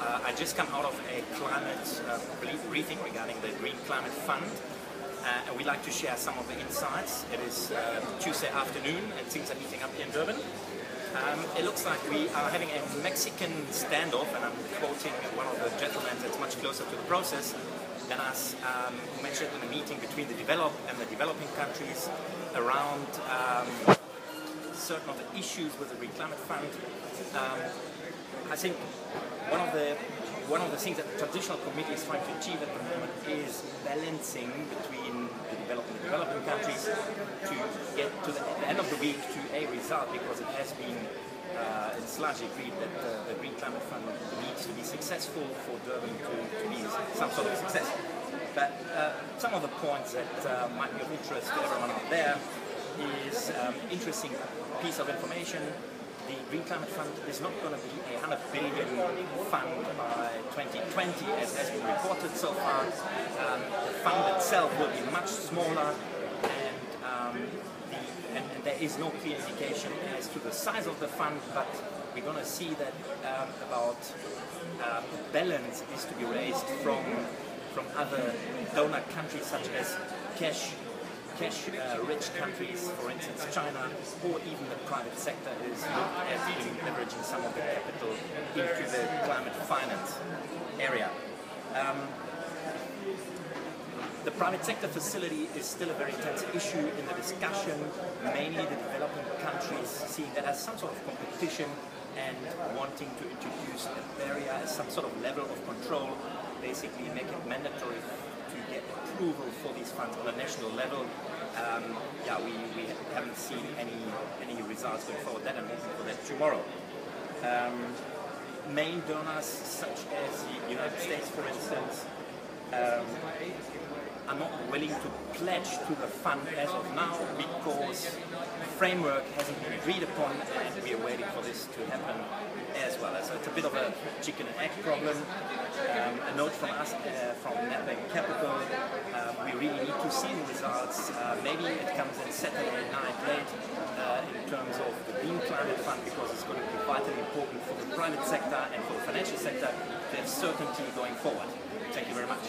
I just come out of a climate briefing regarding the Green Climate Fund, and we'd like to share some of the insights. It is Tuesday afternoon, and things are heating up here in Durban. It looks like we are having a Mexican standoff, and I'm quoting one of the gentlemen that's much closer to the process than us, who mentioned in a meeting between the developed and the developing countries around certain of the issues with the Green Climate Fund. I think one of the things that the Transitional Committee is trying to achieve at the moment is balancing between the developed and the developing countries to get to the end of the week to a result, because it has been it's largely agreed that the Green Climate Fund needs to be successful for Durban to be some sort of success. But some of the points that might be of interest to everyone out there is an interesting piece of information. The Green Climate Fund is not going to be a 100 billion fund by 2020 as has been reported so far. The fund itself will be much smaller, and there is no clear indication as to the size of the fund, but we're going to see that about balance is to be raised from other donor countries such as cash-rich countries, for instance China, or even the private sector is looked at in leveraging some of the capital into the climate finance area. The private sector facility is still a very tense issue in the discussion, mainly the developing countries seeing that as some sort of competition and wanting to introduce a barrier as some sort of level of control, basically make it mandatory to get approval for these funds on a national level. We haven't seen any results going forward. That I'm hoping for that tomorrow. Main donors such as the United States, for instance, are not willing to pledge to the fund as of now because the framework hasn't been agreed upon, and we are waiting for this to happen as well. So it's a bit of a chicken and egg problem. A note from us, from Nedbank Capital, we really need to see the results. Maybe it comes in Saturday night late in terms of the Green Climate Fund, because it's going to be vitally important for the private sector and for the financial sector to have certainty going forward. Thank you very much.